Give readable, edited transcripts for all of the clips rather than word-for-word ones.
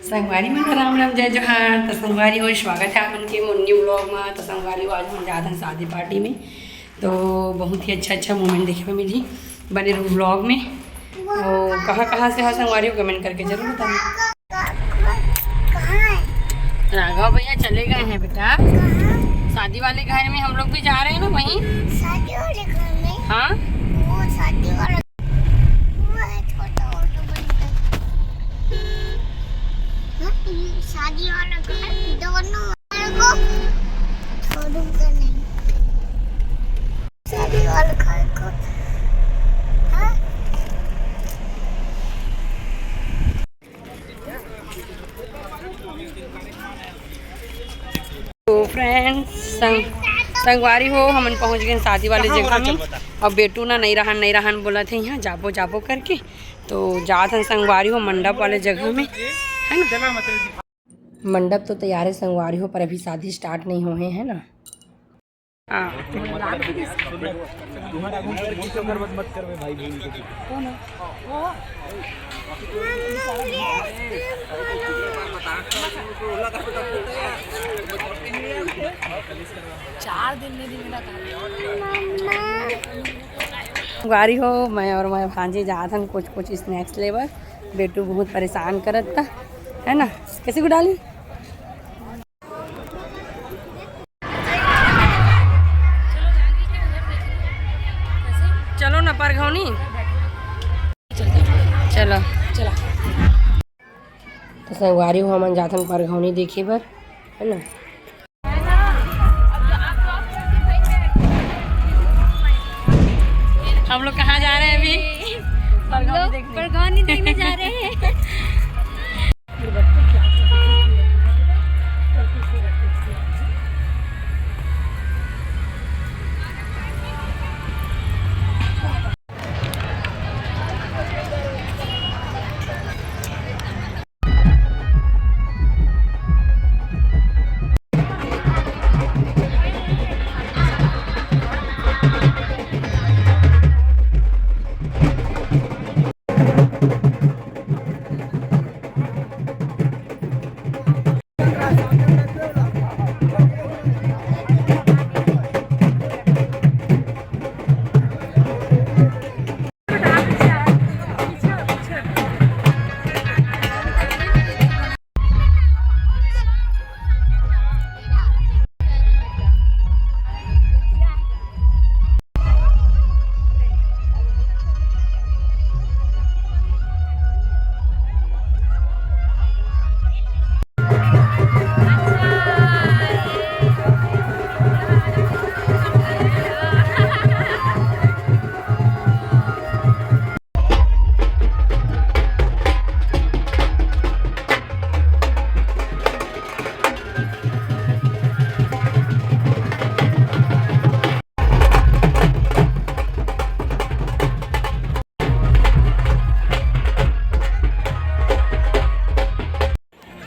संगवारी मन राम राम जय जोहार। तो संगवारी हो स्वागत है आप उनके मुन्नी व्लॉग में। तो संगवारी हो आज हम जाते हैं शादी पार्टी में, तो बहुत ही अच्छा मोमेंट देखने को मिली बने रहो व्लॉग में। और कहाँ से है संगवारी हो कमेंट करके जरूर बताना। राघव भैया चले गए हैं बेटा शादी वाले घर में, हम लोग भी जा रहे हैं ना वहीं शादी वाले घर में। हाँ वो शादी वाला शादी वाला घर दोनों को छोड़ूंगा नहीं, शादी वाला घर को। हाँ? तो फ्रेंड्स संगवारी हो हम पहुंच गए शादी वाले जगह में। अब बेटू ना नहीं रहन बोला थे यहाँ जाबो करके, तो जात हैं संगवारी हो मंडप वाले जगह में, है ना। मंडप तो तैयार है संगवारी हो, पर अभी शादी स्टार्ट नहीं हुए हैं ना। गाड़ी हो मैं और मैं भांजे जात हन कुछ स्नैक्स लेवर। बेटू बहुत परेशान करत था, है ना। कैसे को डाली चलो ना परघौनी, चलो तो संगवारी हो हम जाथन परघौनी देखे बर, है ना। हम लोग कहाँ जा रहे हैं अभी? परघौनी देखने जा रहे हैं।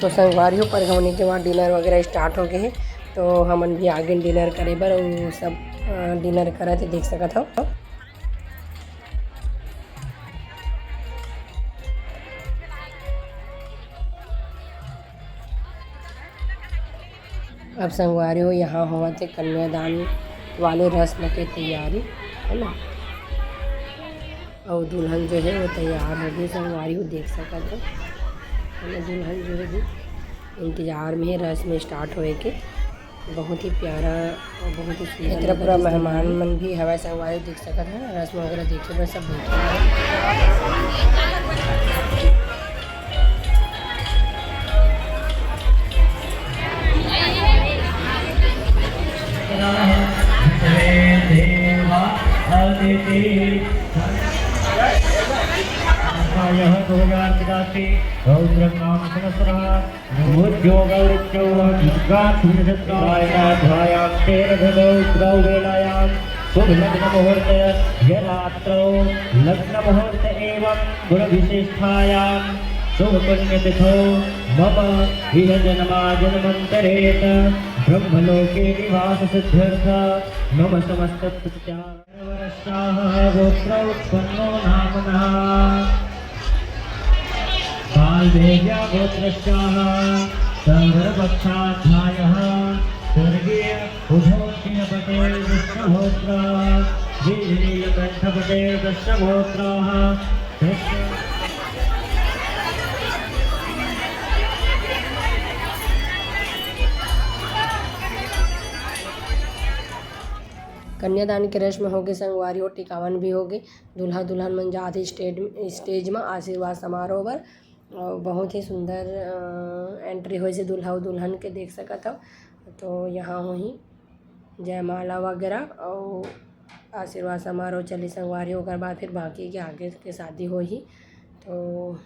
तो संगवारी हो परघौनी के बाद डिनर वगैरह स्टार्ट हो गए हैं, तो हमन भी आगे डिनर करे बर और सब डिनर करा थे देख सकत हो। अब संगवारी हो यहाँ हुआ थे कन्यादान वाले रस्म के तैयारी, है ना। और दुल्हन जो है वो तैयार हो गई, संगवारी हो देख सकत हो। दुल्हन जो है इंतजार में है, रस्म स्टार्ट होए के। बहुत ही प्यारा और बहुत ही सुंदर पूरा मेहमान मन भी हवा संगवारी देख सकत है। रस्म वगैरह देखे पर सब लग्न मुहूर्त एवं गुणविशिष्टायां शुभ पुण्यतिथौ मम इह जन्मा जन्मन्तरेत ब्रह्मलोके निवास सिद्ध्यर्थ मम समस्त गोत्र उत्पन्नो नामनः मालवेद्या गोत्रश्चाः संवरपक्षाध्यायः स्वर्गीय उभोक्षिणपते विष्णुहोत्रा वीर्यकण्ठपते दशहोत्राः कन्यादान की रस्म होगी, संगवारी और टिकावन भी होगी। दूल्हा दुल्हन मन जाते स्टेज में आशीर्वाद समारोह पर बहुत ही सुंदर एंट्री हुई से दूल्हा और दुल्हन के देख सकत हो। तो यहाँ हो ही जयमाला वगैरह और आशीर्वाद समारोह चली संगवारी होकर बाद फिर बाकी के आगे के शादी हो ही। तो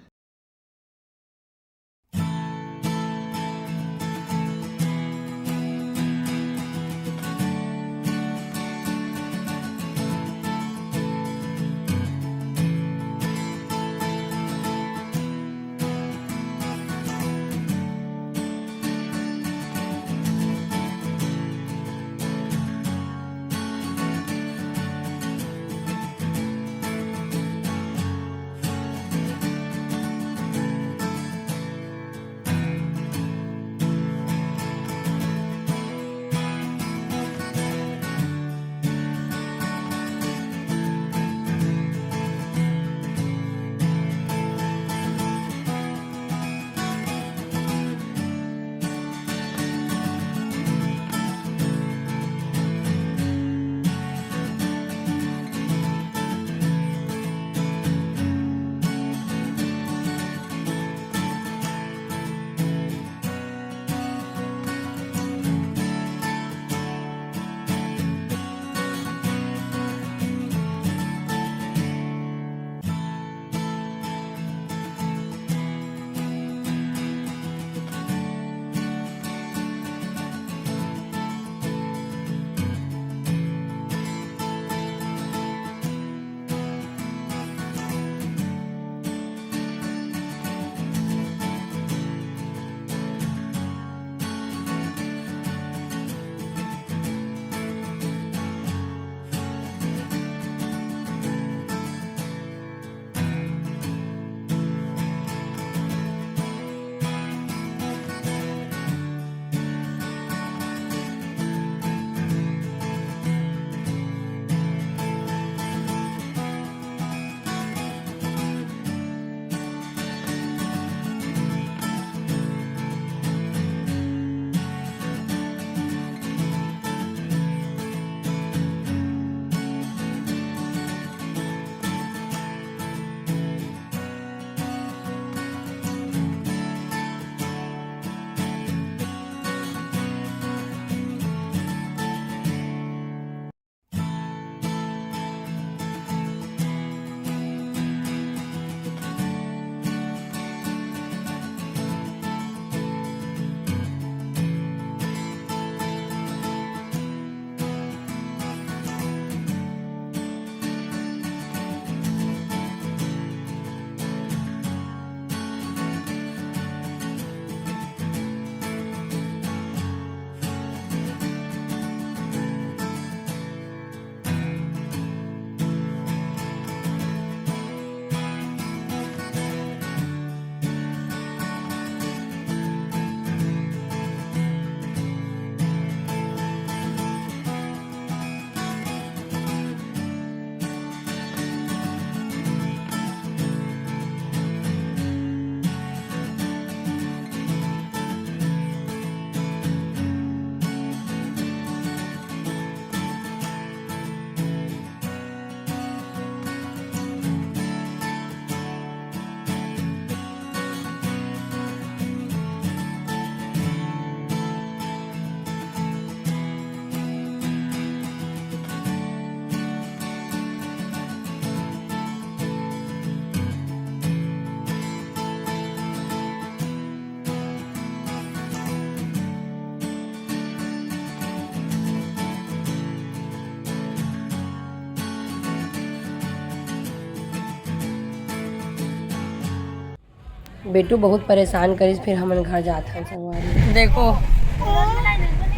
बेटू बहुत परेशान करी, फिर हम घर जाते हैं संगवारी। देखो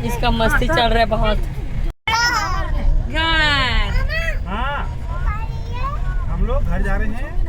इसका मस्ती चल रहा है बहुत। हाँ, हम लोग घर जा रहे हैं।